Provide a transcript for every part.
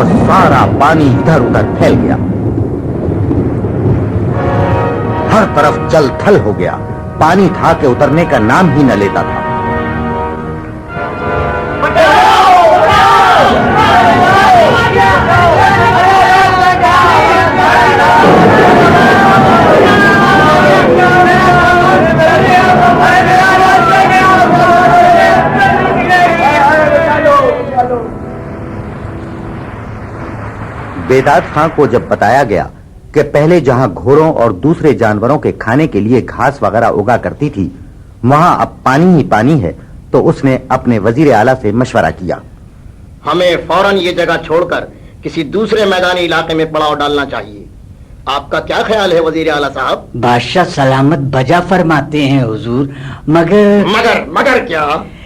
और सारा पानी इधर उधर फैल गया। हर तरफ जल थल हो गया। पानी था कि उतरने का नाम ही न लेता था। बेदाद खां को जब बताया गया कि पहले जहां घोड़ों और दूसरे जानवरों के खाने के लिए घास वगैरह उगा करती थी, वहां अब पानी ही पानी है, तो उसने अपने वजीर आला से मशवरा किया। हमें फौरन ये जगह छोड़कर किसी दूसरे मैदानी इलाके में पड़ाव डालना चाहिए। आपका क्या ख्याल है वजीर आला साहब? बादशाह सलामत बजा फरमाते हैं हुजूर, मगर क्या?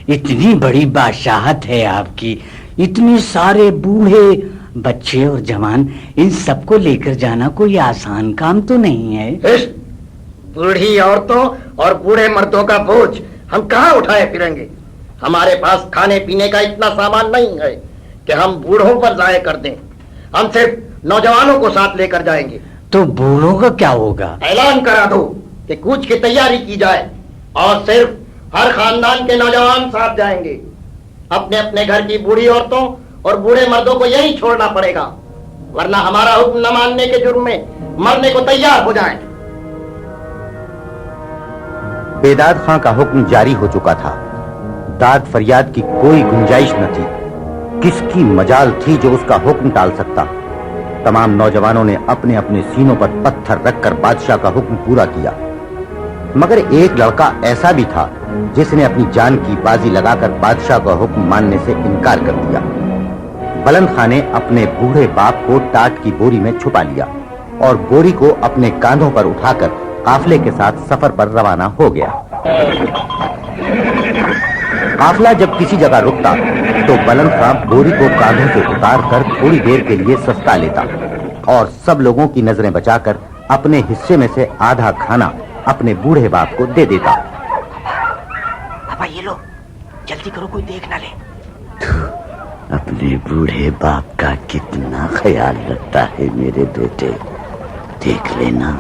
इतनी बड़ी बादशाहत है आपकी, इतने सारे बूढ़े बच्चे और जवान, इन सबको लेकर जाना कोई आसान काम तो नहीं है। बूढ़ी औरतों और बूढ़े मर्दों का बोझ हम कहाँ उठाए फिरेंगे? हमारे पास खाने पीने का इतना सामान नहीं है कि हम बूढ़ों पर जाया कर दें। हम सिर्फ नौजवानों को साथ लेकर जाएंगे। तो बूढ़ों का क्या होगा? ऐलान करा दो कि कूच की तैयारी की जाए और सिर्फ हर खानदान के नौजवान साथ जाएंगे। अपने अपने घर की बूढ़ी औरतों और बूढ़े मर्दों को यही छोड़ना पड़ेगा, वरना हमारा हुक्म न मानने के जुर्म में मरने को तैयार हो जाएं। बेदाद खां का हुक्म जारी हो चुका था। दाद फरियाद की कोई गुंजाइश न थी। किसकी मजाल थी जो उसका हुक्म टाल सकता? तमाम नौजवानों ने अपने अपने सीनों पर पत्थर रखकर बादशाह का हुक्म पूरा किया, मगर एक लड़का ऐसा भी था जिसने अपनी जान की बाजी लगाकर बादशाह का हुक्म मानने से इनकार कर दिया। बुलंद खां ने अपने बूढ़े बाप को टाट की बोरी में छुपा लिया और बोरी को अपने कांधों पर उठाकर काफले के साथ सफर पर रवाना हो गया। काफला जब किसी जगह रुकता तो बुलंद खां बोरी को कांधों से उतारकर थोड़ी देर के लिए सस्ता लेता और सब लोगों की नजरें बचाकर अपने हिस्से में से आधा खाना अपने बूढ़े बाप को दे देता। अब ये लो, जल्दी करो, कोई देख ना ले। अपने बूढ़े बाप का कितना ख्याल रखता है मेरे बेटे। देख लेना,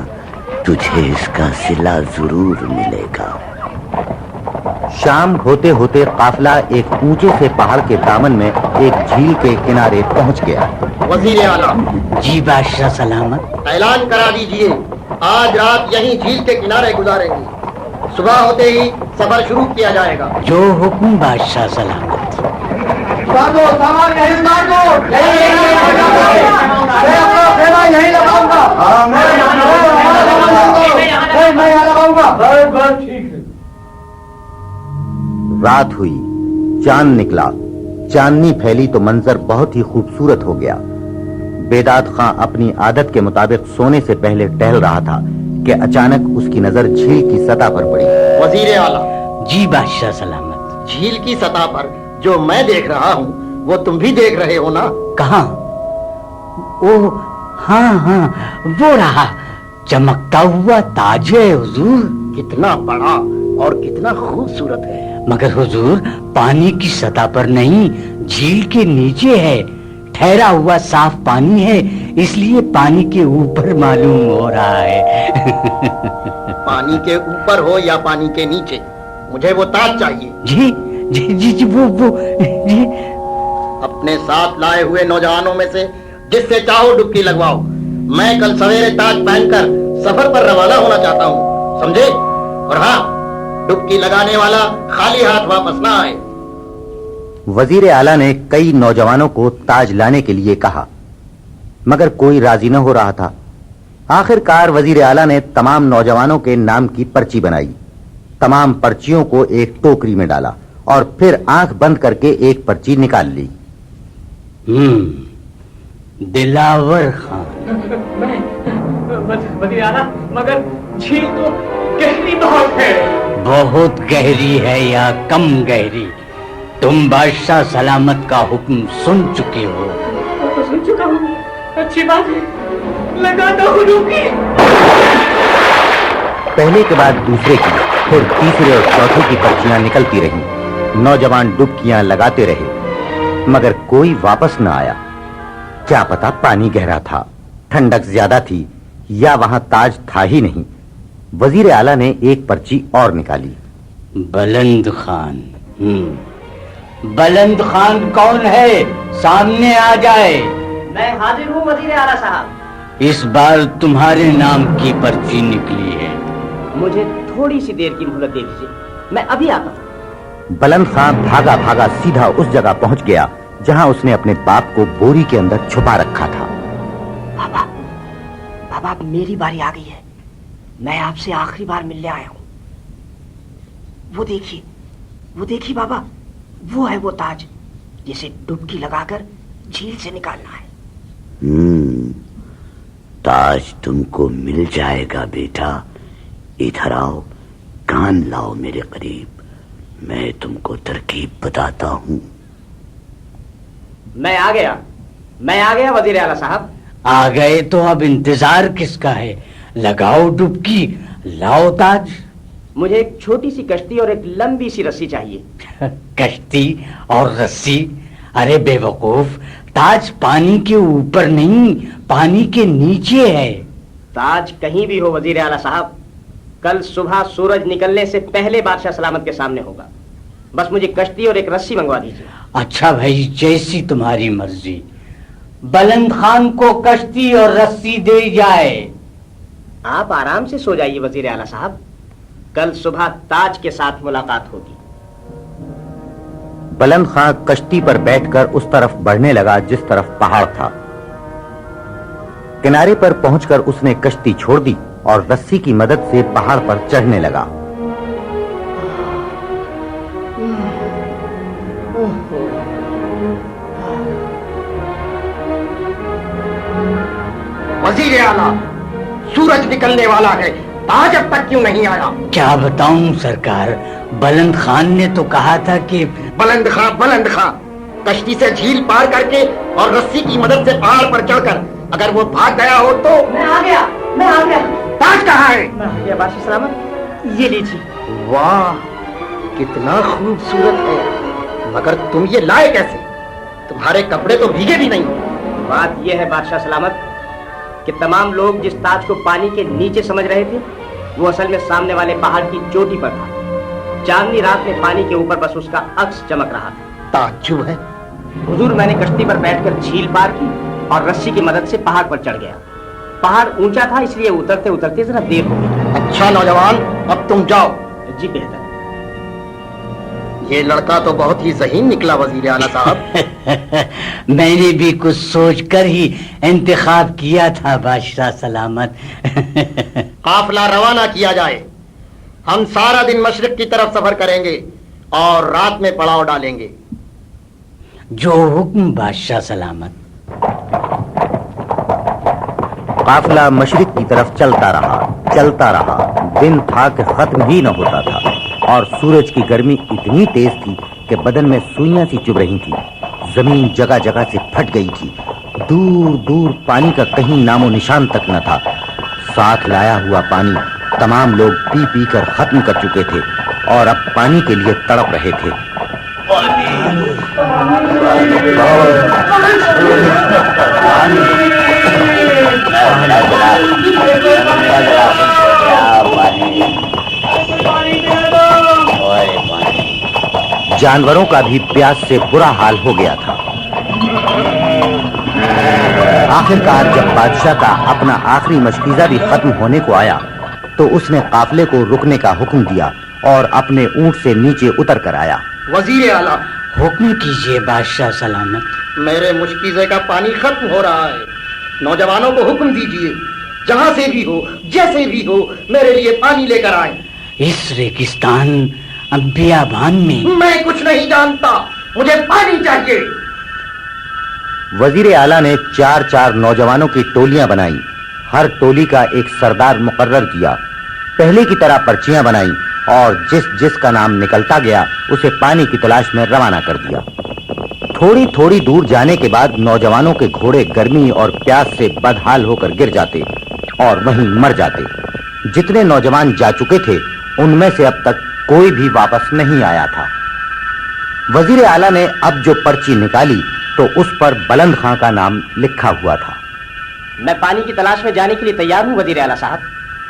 तुझे इसका सिला जरूर मिलेगा। शाम होते होते काफला एक ऊंचे से पहाड़ के दामन में एक झील के किनारे पहुंच गया। वजीर आला। जी बादशाह सलामत। ऐलान करा दीजिए, आज रात यहीं झील के किनारे गुजारेंगे। सुबह होते ही सफर शुरू किया जाएगा। जो हुक्म बादशाह सलामत। सामान यहीं उतार दो। यहीं लगाऊंगा। रात हुई, चांद निकला। चांदनी फैली तो मंजर बहुत ही खूबसूरत हो गया। बेदाद खां अपनी आदत के मुताबिक सोने से पहले टहल रहा था कि अचानक उसकी नजर झील की सतह पर पड़ी। वजीर आला। जी बादशाह सलामत। झील की सतह पर जो मैं देख रहा हूँ वो तुम भी देख रहे हो ना? कहाँ? ओ हाँ हाँ, वो रहा, चमकता हुआ ताज है हुजूर। कितना बड़ा और कितना खूबसूरत है। मगर हुजूर, पानी की सतह पर नहीं, झील के नीचे है। ठहरा हुआ साफ पानी है, इसलिए पानी के ऊपर मालूम हो रहा है। पानी के ऊपर हो या पानी के नीचे, मुझे वो ताज चाहिए। जी जी जी जी, वो जी। अपने साथ लाए हुए नौजवानों में से जिससे चाहो डुबकी लगवाओ। मैं कल सवेरे ताज पहनकर सफर पर रवाना होना चाहता हूँ, समझे? और हाँ, डुबकी लगाने वाला खाली हाथ वापस ना आए। वजीर आला ने कई नौजवानों को ताज लाने के लिए कहा, मगर कोई राजी न हो रहा था। आखिरकार वजीर आला ने तमाम नौजवानों के नाम की पर्ची बनाई, तमाम पर्चियों को एक टोकरी में डाला और फिर आंख बंद करके एक पर्ची निकाल ली। दिलावर खान। वजीर आला, मगर झील तो गहरी बहुत है। बहुत गहरी है या कम गहरी, तुम बादशाह सलामत का हुक्म सुन चुके हो। तो सुन चुका हूँ, अच्छी बात है, लगाता हूँ डुबकी। पहले के बाद दूसरे की, फिर तीसरे और चौथे की पर्चियां निकलती रहीं। नौजवान डुबकियां लगाते रहे, मगर कोई वापस न आया। क्या पता पानी गहरा था, ठंडक ज्यादा थी या वहां ताज था ही नहीं। वजीर आला ने एक पर्ची और निकाली। बुलंद खान। बुलंद खान कौन है? सामने आ जाए। मैं हाजिर हूँ वजीर आला साहब। इस बार तुम्हारे नाम की पर्ची निकली है। मुझे थोड़ी सी देर की मोहलत दे दीजिए, मैं अभी आता हूँ। बुलंद खान भागा भागा सीधा उस जगह पहुंच गया जहां उसने अपने बाप को बोरी के अंदर छुपा रखा था। बाबा, बाबा अब मेरी बारी आ गई है। मैं आपसे आखिरी बार मिलने आया हूँ। वो देखिए बाबा, वो है वो ताज जिसे डुबकी लगाकर झील से निकालना है। ताज तुमको मिल जाएगा बेटा। इधर आओ, कान लाओ मेरे करीब, मैं तुमको तरकीब बताता हूँ। मैं आ गया वजीर आला साहब। आ गए तो अब इंतजार किसका है? लगाओ डुबकी, लाओ ताज। मुझे एक छोटी सी कश्ती और एक लंबी सी रस्सी चाहिए। कश्ती और रस्सी? अरे बेवकूफ, ताज पानी के ऊपर नहीं, पानी के नीचे है। ताज कहीं भी हो वजीर आला साहब, कल सुबह सूरज निकलने से पहले बादशाह सलामत के सामने होगा। बस मुझे कश्ती और एक रस्सी मंगवा दीजिए। अच्छा भाई, जैसी तुम्हारी मर्जी। बुलंद खान को कश्ती और रस्सी दे जाए। आप आराम से सो जाइए वजीर आला साहब, कल सुबह ताज के साथ मुलाकात होगी। बुलंद खान कश्ती पर बैठकर उस तरफ बढ़ने लगा जिस तरफ पहाड़ था। किनारे पर पहुंचकर उसने कश्ती छोड़ दी और रस्सी की मदद से पहाड़ पर चढ़ने लगा। वजीर आला, सूरज निकलने वाला है, ताज अब तक क्यों नहीं आया? क्या बताऊं सरकार, बुलंद खान ने तो कहा था कि बुलंद खां, कश्ती से झील पार करके और रस्सी की मदद से पहाड़ पर चढ़कर अगर वो भाग गया हो तो। मैं आ गया। ताज कहाँ है? मैं आ गया बादशाह सलामत, ये लीजिए। वाह, कितना खूबसूरत है, मगर तुम ये लाए कैसे? तुम्हारे कपड़े तो भीगे भी नहीं। बात यह है बादशाह सलामत कि तमाम लोग जिस ताज को पानी के नीचे समझ रहे थे, वो असल में सामने वाले पहाड़ की चोटी पर था। चांदनी रात में पानी के ऊपर बस उसका अक्स चमक रहा था। ताज्जुब है। हुजूर, मैंने कश्ती पर बैठकर झील पार की और रस्सी की मदद से पहाड़ पर चढ़ गया। पहाड़ ऊंचा था, इसलिए उतरते उतरते जरा देर हो गई। अच्छा नौजवान, अब तुम जाओ। जी बेहतर। ये लड़का तो बहुत ही ज़हीन निकला वजीर आला साहब। मैंने भी कुछ सोचकर ही इंतखाब किया था बादशाह सलामत। काफिला रवाना किया जाए। हम सारा दिन मशरिक की तरफ सफर करेंगे और रात में पड़ाव डालेंगे। जो हुक्म बादशाह सलामत। काफिला मशरिक की तरफ चलता रहा। दिन था कि खत्म ही न होता था और सूरज की गर्मी इतनी तेज थी कि बदन में सुइयां सी चुभ रही थी। जमीन जगह जगह से फट गई थी। दूर दूर पानी का कहीं नामो निशान तक न था। साथ लाया हुआ पानी तमाम लोग पी पी कर खत्म कर चुके थे और अब पानी के लिए तड़प रहे थे। जानवरों का भी प्यास से बुरा हाल हो गया था। आखिरकार जब बादशाह का अपना आखिरी मशकीजा भी खत्म होने को आया तो उसने काफिले को रुकने का हुक्म दिया और अपने ऊंट से नीचे उतर कर आया। वजीर आला, हुक्म कीजिए बादशाह सलामत। मेरे मुश्किज़े का पानी खत्म हो रहा है। नौजवानों को हुक्म दीजिए, जहां से भी हो, जैसे भी हो, मेरे लिए पानी लेकर आए। इस रेगिस्तान बियाबान में मैं कुछ नहीं जानता, मुझे पानी चाहिए। वजीर आला ने 4-4 नौजवानों की टोलियां बनाई। हर टोली का एक सरदार मुकर्रर किया। पहले की तरह पर्चियां बनाई और जिस जिस का नाम निकलता गया उसे पानी की तलाश में रवाना कर दिया। थोड़ी थोड़ी दूर जाने के बाद नौजवानों के घोड़े गर्मी और प्यास से बदहाल होकर गिर जाते और वहीं मर जाते। जितने नौजवान जा चुके थे उनमें से अब तक कोई भी वापस नहीं आया था। वजीर आला ने अब जो पर्ची निकाली तो उस पर बुलंद खां का नाम लिखा हुआ था। मैं पानी की तलाश में जाने के लिए तैयार हूँ वजीर आला साहब,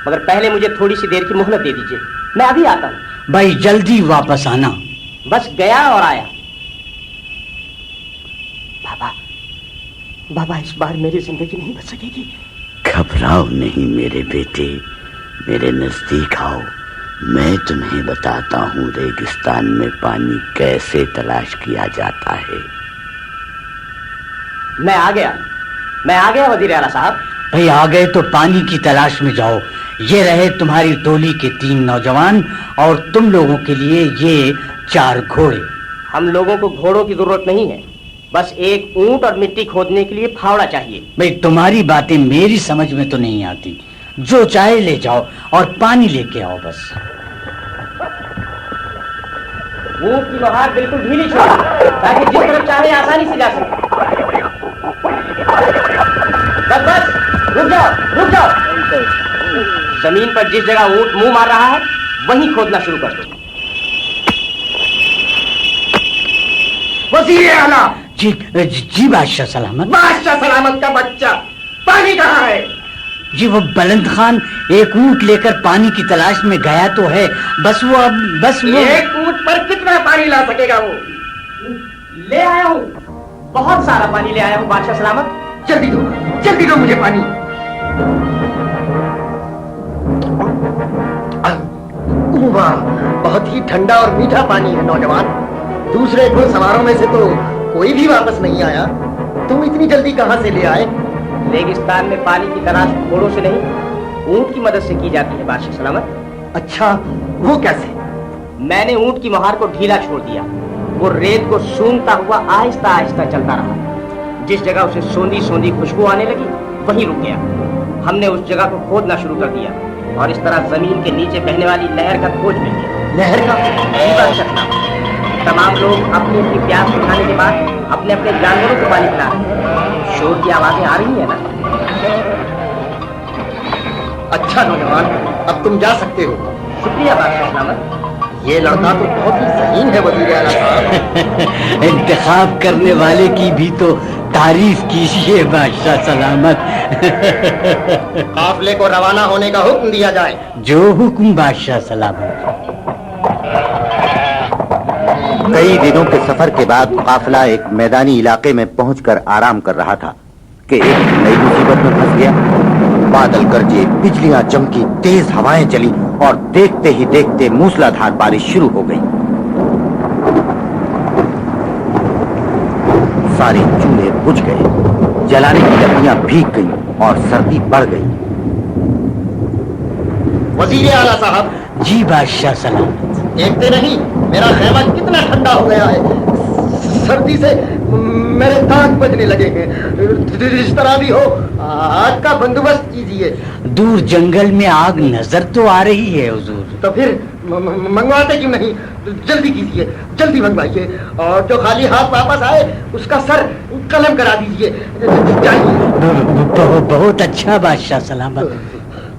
मगर पहले मुझे थोड़ी सी देर की मोहलत दे दीजिए। मैं अभी आता हूँ। भाई जल्दी वापस आना। बस गया और आया। बाबा, बाबा इस बार मेरी जिंदगी नहीं बच सकेगी। घबराओ नहीं मेरे बेटे, मेरे नजदीक आओ। मैं तुम्हें बताता हूँ रेगिस्तान में पानी कैसे तलाश किया जाता है। मैं आ गया वजीर आला साहब। भाई आ गए तो पानी की तलाश में जाओ। ये रहे तुम्हारी टोली के 3 नौजवान और तुम लोगों के लिए ये 4 घोड़े। हम लोगों को घोड़ों की जरूरत नहीं है, बस एक ऊंट और मिट्टी खोदने के लिए फावड़ा चाहिए। भाई तुम्हारी बातें मेरी समझ में तो नहीं आती। जो चाहे ले जाओ और पानी लेके आओ बस। ऊंट की नोहार बिल्कुल ढीली छोड़िए ताकि जिस तरफ चाहे आसानी से जा सके। बस रुक जाओ। जमीन पर जिस जगह ऊंट मुंह मार रहा है वहीं खोदना शुरू कर दो। वजीर आला। जी बादशाह सलामत। बादशाह सलामत का बच्चा, पानी कहाँ है? जी वो बुलंद खान एक ऊंट लेकर पानी की तलाश में गया तो है, बस वो एक ऊंट पर कितना पानी ला सकेगा वो? ले आया हूँ, बहुत सारा पानी ले आया हूँ बादशाह सलामत। जल्दी दो मुझे पानी। वाह, बहुत ही ठंडा और मीठा पानी है नौजवान। दूसरे घुड़सवारों में से तो कोई भी वापस नहीं आया, तुम इतनी जल्दी कहाँ से ले आए? रेगिस्तान में पानी की तलाश घोड़ों से नहीं, ऊंट की मदद से की जाती है बादशाह सलामत। अच्छा, वो कैसे? मैंने ऊंट की मोहार को ढीला छोड़ दिया। वो रेत को सूंघता हुआ आहिस्ता आहिस्ता चलता रहा। जिस जगह उसे सोंधी सोंधी खुशबू आने लगी वहीं रुक गया। हमने उस जगह को खोदना शुरू कर दिया और इस तरह जमीन के नीचे बहने वाली नहर का खोज मिल गया। नहर का? तमाम लोग अपनी अपनी प्यास उठाने के बाद अपने अपने जानवरों को पानी पिला रहे हैं। शोर की आवाजें आ रही है ना? अच्छा नौजवान, अब तुम जा सकते हो। शुक्रिया बादशाह सलामत। ये लड़का तो बहुत ही ज़हीन है वज़ीर आला साहब। इंतखाब करने वाले की भी तो तारीफ कीजिए बादशाह सलामत। काफिले को रवाना होने का हुक्म दिया जाए। जो हुक्म बादशाह सलामत। कई दिनों के सफर के बाद काफिला एक मैदानी इलाके में पहुंचकर आराम कर रहा था कि एक नई मुसीबत में फंस गया। बादल गरजे, बिजलियां चमकी, तेज हवाएं चली और देखते ही देखते मूसलाधार बारिश शुरू हो गई। सारे चूल्हे बुझ गए, जलाने की लकड़ियां भीग गईं और सर्दी बढ़ गई। वज़ीर आला साहब। जी बादशाह सलामत। देखते नहीं मेरा खेमा कितना ठंडा हो गया है। सर्दी से मेरे दांत बजने लगे हैं। जिस तरह भी हो आग का बंदोबस्त कीजिए। दूर जंगल में आग नजर तो आ रही है हुजूर। तो फिर मंगवाते क्यों नहीं? जल्दी कीजिए, जल्दी मंगवाइए। और जो खाली हाथ वापस आए उसका सर कलम करा दीजिए। जाइए। बहुत अच्छा बादशाह सलामत।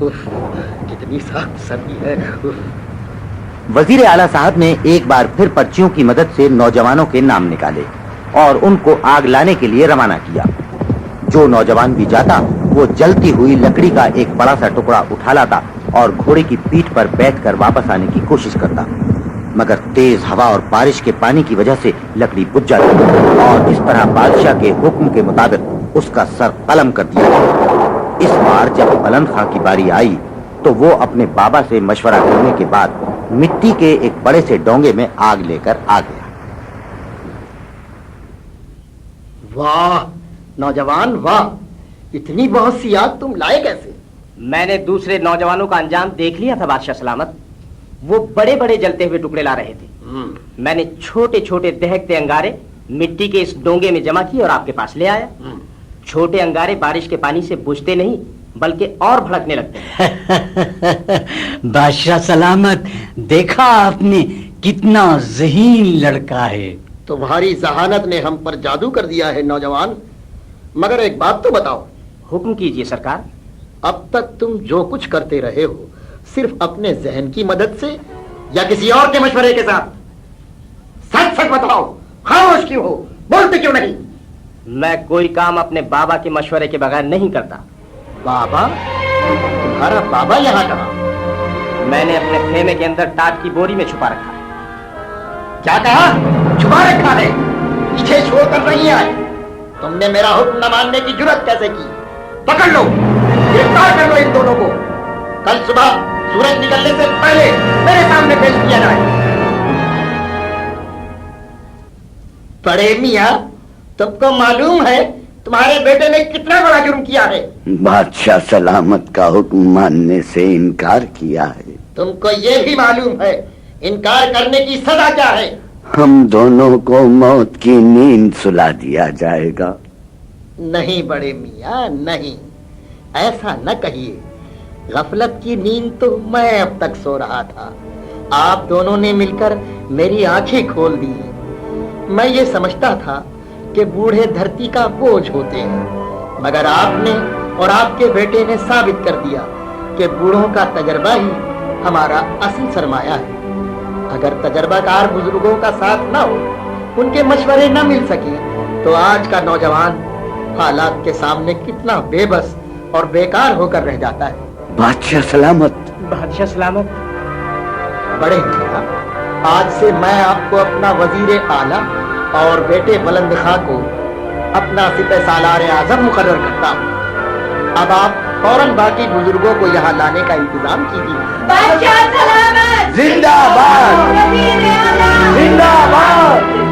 कितनी सख्त सर्दी है। वजीर आला साहब ने एक बार फिर पर्चियों की मदद से नौजवानों के नाम निकाले और उनको आग लाने के लिए रवाना किया। जो नौजवान भी जाता वो जलती हुई लकड़ी का एक बड़ा सा टुकड़ा उठा लाता और घोड़े की पीठ पर बैठकर वापस आने की कोशिश करता, मगर तेज हवा और बारिश के पानी की वजह से लकड़ी बुझ जाती और इस तरह बादशाह के हुक्म के मुताबिक उसका सर कलम कर दिया गया। इस बार जब बुलंद खां की बारी आई तो वो अपने बाबा से मशवरा करने के बाद मिट्टी के एक बड़े से डोंगे में आग लेकर आ गया। वाह नौजवान वाह, इतनी बहुत सी आग तुम लाए कैसे? मैंने दूसरे नौजवानों का अंजाम देख लिया था बादशाह सलामत। वो बड़े बड़े जलते हुए टुकड़े ला रहे थे। मैंने छोटे छोटे दहकते अंगारे मिट्टी के इस डोंगे में जमा किए और आपके पास ले आया। छोटे अंगारे बारिश के पानी से बुझते नहीं बल्कि और भड़कने लगते। बादशाह सलामत, देखा आपने कितना ज़हीन लड़का है। तुम्हारी जहानत ने हम पर जादू कर दिया है नौजवान। मगर एक बात तो बताओ। हुक्म कीजिए सरकार। अब तक तुम जो कुछ करते रहे हो सिर्फ अपने जहन की मदद से या किसी और के मशवरे के साथ? सच सच बताओ, खामोश क्यों हो? बोलते क्यों नहीं? मैं कोई काम अपने बाबा के मशवरे के बगैर नहीं करता। बाबा? तुम्हारा बाबा यहाँ कहाँ? मैंने अपने खेमे के अंदर टाट की बोरी में छुपा रखा है। क्या कहा? छुपा रखा है? पीछे छोड़ कर नहीं आए। तुमने मेरा हुक्म न मानने की जुर्रत कैसे की? पकड़ लो, गिरफ्तार कर लो इन दोनों को। कल सुबह सूरज निकलने से पहले मेरे सामने पेश किया जाए। बड़े मियाँ, तुमको मालूम है तुम्हारे बेटे ने कितना बड़ा जुर्म किया है? बादशाह सलामत का हुक्म मानने से इनकार किया है। तुमको ये भी मालूम है इनकार करने की सजा क्या है? हम दोनों को मौत की नींद सुला दिया जाएगा। नहीं बड़े मियाँ, नहीं, ऐसा न कहिए। गफलत की नींद तो मैं अब तक सो रहा था। आप दोनों ने मिलकर मेरी आंखें खोल दी। मैं ये समझता था कि बूढ़े धरती का बोझ होते हैं, मगर आपने और आपके बेटे ने साबित कर दिया कि बूढ़ों का तजर्बा ही हमारा असल सरमाया है। अगर तजर्बाकार बुजुर्गों का साथ न हो, उनके मशवरे न मिल सके, तो आज का नौजवान हालात के सामने कितना बेबस और बेकार होकर रह जाता है। बादशाह सलामत। बादशाह सलामत। बड़े मियां, आज से मैं आपको अपना वजीर आला और बेटे बुलंद खां को अपना सिपह सालार आजम मुकर्रर करता हूँ। अब आप फौरन बाकी बुजुर्गों को यहाँ लाने का इंतजाम कीजिए। बादशाह सलामत। जिंदाबाद वजीर आला। जिंदाबाद।